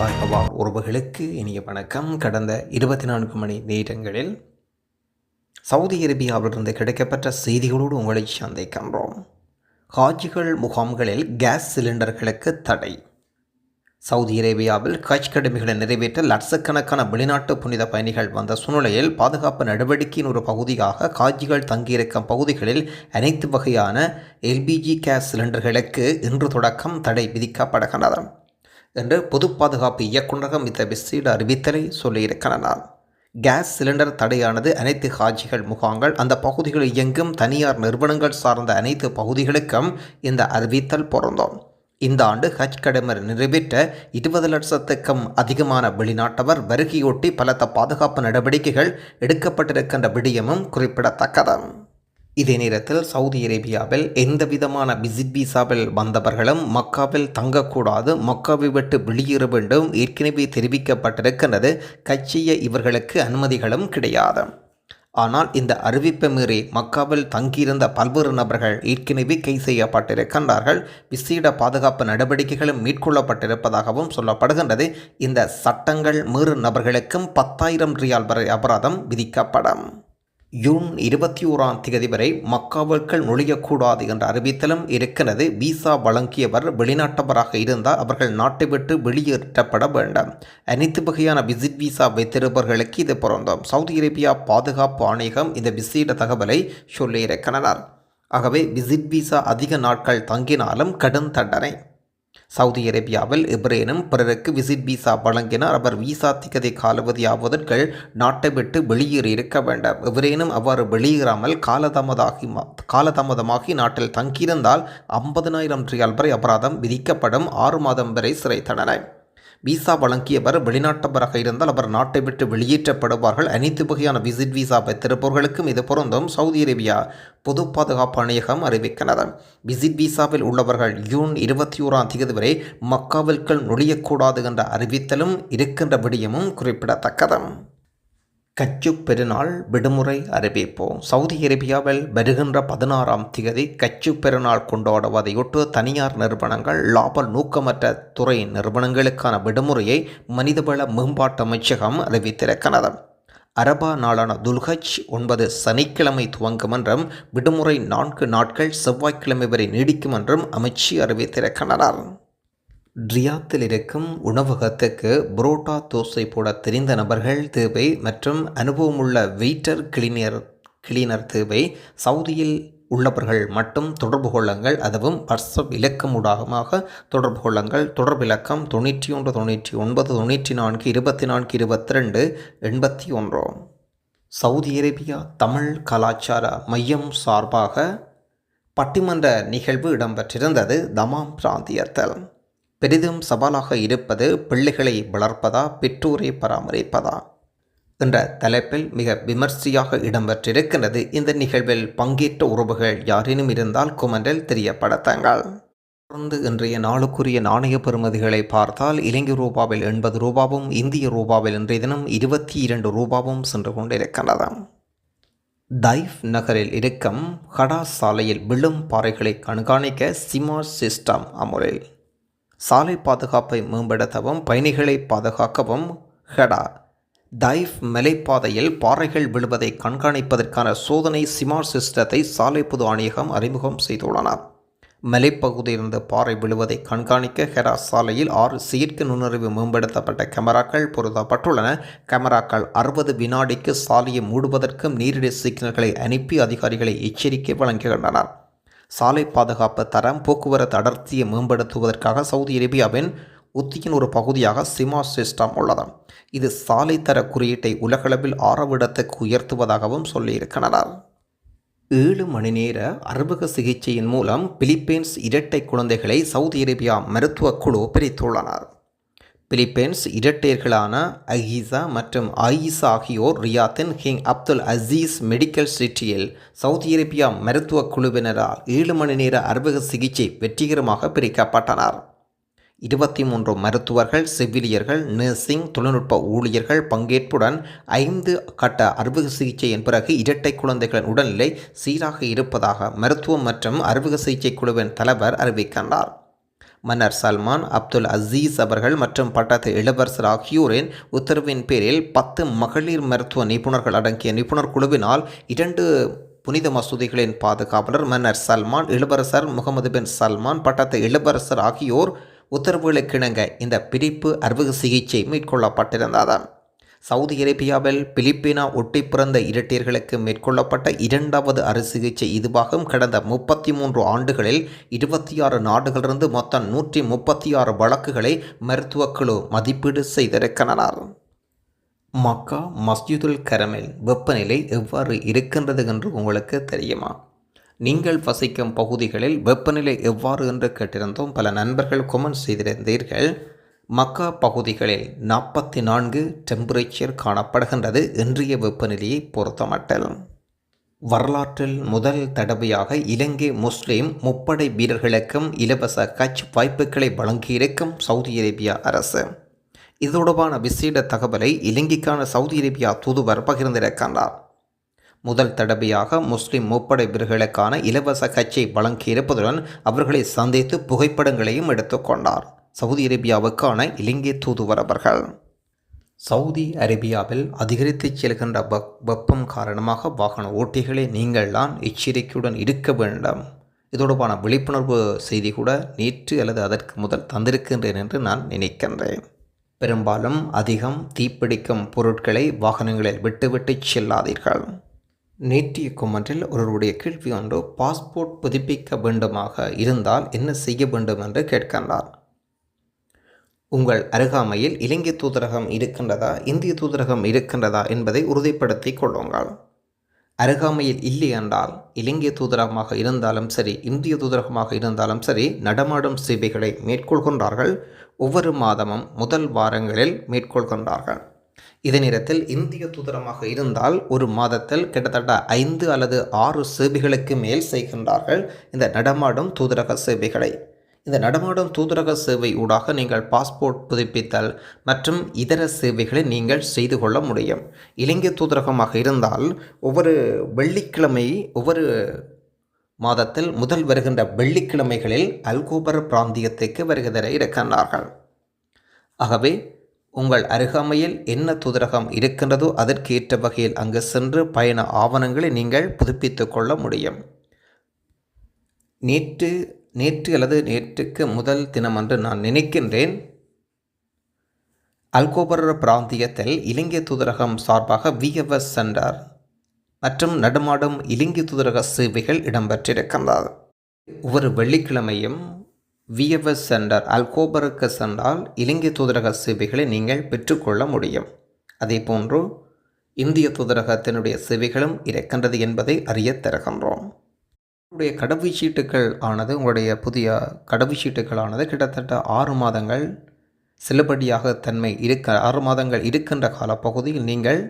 வாழ்க உறவுகளுக்கு இனிய வணக்கம். கடந்த 24 மணி நேரங்களில் சவுதி அரேபியாவிலிருந்து கிடைக்கப்பெற்ற செய்திகளோடு உங்களை சந்திக்கின்றோம். ஹாஜிகள் முகாம்களில் கேஸ் சிலிண்டர்களுக்கு தடை. சவுதி அரேபியாவில் ஹஜ் கடமைகளை நிறைவேற்ற லட்சக்கணக்கான வெளிநாட்டு புனித பயணிகள் வந்த சூழ்நிலையில் பாதுகாப்பு நடவடிக்கையின் ஒரு பகுதியாக ஹாஜிகள் தங்கியிருக்கும் பகுதிகளில் அனைத்து வகையான எல்பிஜி கேஸ் சிலிண்டர்களுக்கு இன்று தொடக்கம் தடை விதிக்கப்படுகிறது என்று பொது பாதுகாப்பு இயக்குநரகம் இந்த விசேட அறிவித்தலை சொல்லியிருக்கிறார். கேஸ் சிலிண்டர் தடையானது அனைத்து ஹாஜிகள் முகாம்கள், அந்த பகுதிகளில் இயங்கும் தனியார் நிறுவனங்கள் சார்ந்த அனைத்து பகுதிகளுக்கும் இந்த அறிவித்தல் பொருந்தும். இந்த ஆண்டு ஹஜ் கடமை நிறைவேற்ற 20 லட்சத்துக்கும் அதிகமான வெளிநாட்டவர் வருகையொட்டி பலத்த பாதுகாப்பு நடவடிக்கைகள் எடுக்கப்பட்டிருக்கின்ற விடயமும் குறிப்பிடத்தக்கது. இதே நேரத்தில் சவுதி அரேபியாவில் எந்தவிதமான விசிட் விசாவில் வந்தவர்களும் மக்காவில் தங்கக்கூடாது, மக்காவை விட்டு வெளியேற வேண்டும் ஏற்கனவே தெரிவிக்கப்பட்டிருக்கின்றது. கட்சிய இவர்களுக்கு அனுமதிகளும் கிடையாது. ஆனால் இந்த அறிவிப்பை மீறி மக்காவில் தங்கியிருந்த பல்வேறு நபர்கள் ஏற்கனவே கைது செய்யப்பட்டிருக்கின்றார்கள். விசேட பாதுகாப்பு நடவடிக்கைகளும் மேற்கொள்ளப்பட்டிருப்பதாகவும் சொல்லப்படுகின்றது. இந்த சட்டங்கள் மீறும் நபர்களுக்கும் 10,000 ரியால் வரை அபராதம் விதிக்கப்படும். ஜூன் 21 வரை மக்காவுக்குள் நுழையக்கூடாது என்ற அறிவித்தலும் இருக்கிறது. விசா வழங்கியவர் வெளிநாட்டவராக இருந்தால் அவர்கள் நாட்டை விட்டு வெளியேற்றப்பட வேண்டும். அனைத்து வகையான விசிட் விசா வைத்திருப்பவர்களுக்கு இது பொருந்தும். சவுதி அரேபியா பாதுகாப்பு ஆணையகம் இந்த விசேட தகவலை சொல்லியிருக்கிறார். ஆகவே விசிட் விசா அதிக நாட்கள் தங்கினாலும் கடும் தண்டனை. சவுதி அரேபியாவில் எவரேனும் பிறருக்கு விசிட் விசா வழங்கினார் அவர் விசா திகதி காலாவதி ஆவதற்குள் நாட்டை விட்டு வெளியேறி இருக்க வேண்டும். எவரேனும் அவ்வாறு வெளியேறாமல் காலதாமதமாகி நாட்டில் தங்கியிருந்தால் 50,000 ரியால் வரை அபராதம் விதிக்கப்படும். 6 மாதம் வரை சிறை தண்டனை. விசா வழங்கியவர் வெளிநாட்டவராக இருந்தால் அவர் நாட்டை விட்டு வெளியேற்றப்படுவார்கள். அனைத்து வகையான விசிட் விசா வைத்திருப்பவர்களுக்கும் இது பொருந்தும். சவுதி அரேபியா பொது பாதுகாப்பு ஆணையகம் அறிவிக்கிறது. விசிட் விசாவில் உள்ளவர்கள் ஜூன் 21 வரை மக்காவிற்குள் நுழையக்கூடாது என்ற அறிவித்தலும் இருக்கின்ற விடயமும் குறிப்பிடத்தக்கது. கச்சு பெருநாள் விடுமுறை அறிவிப்பு. சவுதி அரேபியாவில் வருகின்ற 16 கச்சு பெருநாள் கொண்டாடுவதையொட்டு தனியார் நிறுவனங்கள், லாப நோக்கமற்ற துறை நிறுவனங்களுக்கான விடுமுறையை மனிதவள மேம்பாட்டு அமைச்சகம் அறிவித்திருக்கிறது. அரபா நாளான துல்ஹஜ் 9 சனிக்கிழமை துவங்கும் என்றும் விடுமுறை 4 நாட்கள் செவ்வாய்க்கிழமை வரை நீடிக்கும் என்றும் அமைச்சு அறிவித்திருக்கிறார். ரியாத்தில் இருக்கும் உணவகத்துக்கு புரோட்டா தோசை போட தெரிந்த நபர்கள் தேவை மற்றும் அனுபவமுள்ள வெயிட்டர் கிளீனர் தேவை. சவுதியில் உள்ளவர்கள் மட்டும் தொடர்பு கொள்ளுங்கள். அதுவும் வாட்ஸ்அப் இலக்கமூடாக தொடர்பு கொள்ளுங்கள். தொடர்பு இலக்கம் 91 99 94 24 22 81. சவுதி அரேபியா தமிழ் கலாச்சார மையம் சார்பாக பட்டிமன்ற நிகழ்வு இடம்பெற்றிருந்தது. தமாம் பிராந்தியத்தில் பெரிதும் சவாலாக இருப்பது பிள்ளைகளை வளர்ப்பதா பெற்றோரை பராமரிப்பதா என்ற தலைப்பில் மிக விமர்சையாக இடம்பெற்றிருக்கிறது. இந்த நிகழ்வில் பங்கேற்ற உறவுகள் யாரேனும் இருந்தால் கொமெண்டில் தெரியப்படுத்துங்கள். தொடர்ந்து இன்றைய நாளுக்குரிய நாணய பெறுமதிகளை பார்த்தால் இலங்கை ரூபாவில் 80 ரூபாவும், இந்திய ரூபாவில் இன்றைய தினம் 22 ரூபாவும் சென்று கொண்டிருக்கின்றது. தைஃப் நகரில் இருக்கும் ஹடா சாலையில் விழும் பாறைகளை கண்காணிக்க சிமார் சிஸ்டம் அமுலில். சாலை பாதுகாப்பை மேம்படுத்தவும் பயணிகளை பாதுகாக்கவும் ஹடா தைஃப் மலைப்பாதையில் பாறைகள் விழுவதை கண்காணிப்பதற்கான சோதனை சிமார் சிஸ்டத்தை சாலை பொது ஆணையகம் அறிமுகம் செய்துள்ளனர். மலைப்பகுதியிலிருந்து பாறை விழுவதை கண்காணிக்க ஹெரா சாலையில் 6 செயற்கை நுண்ணறிவு மேம்படுத்தப்பட்ட கேமராக்கள் பொருத்தப்பட்டுள்ளன. கேமராக்கள் 60 வினாடிக்கு சாலையை மூடுவதற்கும் நேரடி சிக்னல்களை அனுப்பி அதிகாரிகளை எச்சரிக்கை வழங்குகின்றனர். சாலை பாதுகாப்பு தரம், போக்குவரத்து அடர்த்தியை மேம்படுத்துவதற்காக சவுதி அரேபியாவின் உத்தியின் ஒரு பகுதியாக சிமார் சிஸ்டம் உள்ளது. இது சாலை தர குறியீட்டை உலகளவில் 6வது இடத்துக்கு உயர்த்துவதாகவும் சொல்லியிருக்கிறார். 7 மணி நேர அறுவை சிகிச்சையின் மூலம் பிலிப்பைன்ஸ் இரட்டை குழந்தைகளை சவுதி அரேபியா மருத்துவ குழு பிரித்துள்ளனர். பிலிப்பைன்ஸ் இரட்டையர்களான அகீசா மற்றும் ஆயிசா ஆகியோர் ரியாத்தின் கிங் அப்துல் அசீஸ் மெடிக்கல் சிட்டியில் சவுதி அரேபியா மருத்துவ குழுவினரால் 7 மணி நேர அறுவை சிகிச்சை வெற்றிகரமாக பிரிக்கப்பட்டனர். 23 மருத்துவர்கள், செவிலியர்கள், நர்சிங் தொழில்நுட்ப ஊழியர்கள் பங்கேற்புடன் 5 கட்ட அறுவை சிகிச்சையின் பிறகு இரட்டை குழந்தைகளின் உடல்நிலை சீராக இருப்பதாக மருத்துவம் மற்றும் அறுவை சிகிச்சை குழுவின் தலைவர் அறிவிக்கின்றார். மன்னர் சல்மான், அப்துல் அசீஸ் அவர்கள் மற்றும் பட்டத்து இளவரசர் ஆகியோரின் உத்தரவின் பேரில் 10 மகளிர் மருத்துவ நிபுணர்கள் அடங்கிய நிபுணர் குழுவினால் 2 புனித மசூதிகளின் பாதுகாவலர் மன்னர் சல்மான், இளவரசர் முகமது பின் சல்மான், பட்டத்து இளவரசர் ஆகியோர் உத்தரவுகளுக்கிணங்க இந்த பிரிப்பு அறுவை சிகிச்சை மேற்கொள்ளப்பட்டிருந்தது. சவுதி அரேபியாவில் பிலிப்பினா ஒட்டி பிறந்த இரட்டையர்களுக்கு மேற்கொள்ளப்பட்ட 2வது அறுவை சிகிச்சை இதுவாகும். கடந்த 33 ஆண்டுகளில் 26 நாடுகளிலிருந்து மொத்தம் 136 வழக்குகளை மருத்துவக் குழு மதிப்பீடு செய்திருக்கின்றனர். மக்கா மஸ்ஜிதுல் கரமில் வெப்பநிலை எவ்வாறு இருக்கின்றது என்று உங்களுக்கு தெரியுமா? நீங்கள் வசிக்கும் பகுதிகளில் வெப்பநிலை எவ்வாறு என்று கேட்டிருந்தோம். பல நண்பர்கள் கமெண்ட் செய்திருந்தீர்கள். மக்கா பகுதிகளில் 44 டெம்பரேச்சர் காணப்படுகின்றது இன்றைய வெப்பநிலையை பொறுத்தமட்டில். வரலாற்றில் முதல் தடவையாக இலங்கை முஸ்லிம் முப்படை வீரர்களுக்கும் இலவச ஹஜ் வாய்ப்புகளை வழங்கியிருக்கும் சவுதி அரேபியா அரசு. இது தொடர்பான விசேட தகவலை இலங்கைக்கான சவுதி அரேபியா தூதுவர் பகிர்ந்திருக்கின்றார். முதல் தடவையாக முஸ்லிம் முப்படை வீரர்களுக்கான இலவச ஹஜ்ஜை வழங்கியிருப்பதுடன் அவர்களை சந்தித்து புகைப்படங்களையும் எடுத்துக்கொண்டார் சவுதி அரேபியாவுக்கான இலங்கை தூதுவர் அவர்கள். சவுதி அரேபியாவில் அதிகரித்து செல்கின்ற வெப்பம் காரணமாக வாகன ஓட்டிகளை நீங்கள் தான் எச்சரிக்கையுடன் இருக்க வேண்டும். இதோடுபான விழிப்புணர்வு செய்தி கூட நேற்று அல்லது அதற்கு முதல் தந்திருக்கின்றேன் என்று நான் நினைக்கின்றேன். பெரும்பாலும் அதிகம் தீப்பிடிக்கும் பொருட்களை வாகனங்களில் விட்டுவிட்டு செல்லாதீர்கள். நேற்றைய கொமெண்டில் ஒருவருடைய கேள்வி ஒன்று, பாஸ்போர்ட் புதுப்பிக்க வேண்டுமாக இருந்தால் என்ன செய்ய வேண்டும் என்று கேட்கின்றார். உங்கள் அருகாமையில் இலங்கை தூதரகம் இருக்கின்றதா, இந்திய தூதரகம் இருக்கின்றதா என்பதை உறுதிப்படுத்திக் கொள்ளுங்கள். அருகாமையில் இல்லை என்றால் இலங்கை தூதரகமாக இருந்தாலும் சரி, இந்திய தூதரகமாக இருந்தாலும் சரி, நடமாடும் சேவைகளை மேற்கொள்கின்றார்கள். ஒவ்வொரு மாதமும் முதல் வாரங்களில் மேற்கொள்கின்றார்கள். இதே நேரத்தில் இந்திய தூதரகமாக இருந்தால் ஒரு மாதத்தில் கிட்டத்தட்ட 5 அல்லது 6 சேவைகளுக்கு மேல் செய்கின்றார்கள் இந்த நடமாடும் தூதரக சேவைகளை. இந்த நடமாடும் தூதரக சேவை ஊடாக நீங்கள் பாஸ்போர்ட் புதுப்பித்தல் மற்றும் இதர சேவைகளை நீங்கள் செய்து கொள்ள முடியும். இலங்கை தூதரகமாக இருந்தால் ஒவ்வொரு மாதத்தில் முதல் வருகின்ற வெள்ளிக்கிழமைகளில் அல்கோபர் பிராந்தியத்துக்கு வருகை தர இருக்கின்றார்கள். ஆகவே உங்கள் அருகாமையில் என்ன தூதரகம் இருக்கின்றதோ அதற்கு ஏற்ற வகையில் அங்கு சென்று பயண ஆவணங்களை நீங்கள் புதுப்பித்து கொள்ள முடியும். நேற்று அல்லது நேற்றுக்கு முதல் தினம் என்று நான் நினைக்கின்றேன், அல்கோபர் பிராந்தியத்தில் இலங்கை தூதரகம் சார்பாக VFS சென்டர் மற்றும் நடமாடும் இலங்கை தூதரக சேவைகள் இடம்பெற்றிருக்கின்றது. ஒவ்வொரு வெள்ளிக்கிழமையும் VFS சென்டர் அல்கோபருக்கு சென்றால் இலங்கை தூதரக சேவைகளை நீங்கள் பெற்றுக்கொள்ள முடியும். அதே போன்று இந்திய தூதரகத்தினுடைய சேவைகளும் இருக்கின்றது என்பதை அறிய தருகின்றோம். உங்களுடைய கடவுச்சீட்டுகள் ஆனது உங்களுடைய புதிய கடவுச்சீட்டுகளானது கிட்டத்தட்ட 6 மாதங்கள் செல்லுபடியாக 6 மாதங்கள் இருக்கின்ற காலப்பகுதியில் நீங்கள்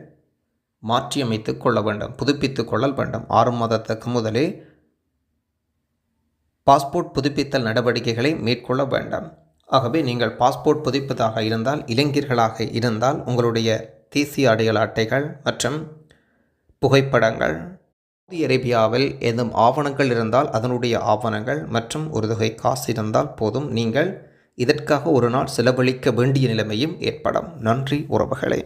மாற்றியமைத்து கொள்ள வேண்டும், புதுப்பித்து கொள்ள வேண்டும். 6 மாதத்துக்கு முதலே பாஸ்போர்ட் புதுப்பித்தல் நடவடிக்கைகளை மேற்கொள்ள வேண்டாம். ஆகவே நீங்கள் பாஸ்போர்ட் புதுப்பிப்பதாக இருந்தால், இளைஞர்களாக இருந்தால் உங்களுடைய தேசிய அடையாள அட்டைகள் மற்றும் புகைப்படங்கள், சவுதி அரேபியாவில் ஏதும் ஆவணங்கள் இருந்தால் அதனுடைய ஆவணங்கள் மற்றும் ஒரு தொகை காசு இருந்தால் போதும். நீங்கள் இதற்காக ஒரு நாள் செலவழிக்க வேண்டிய நிலைமையும் ஏற்படும். நன்றி உறவுகளே.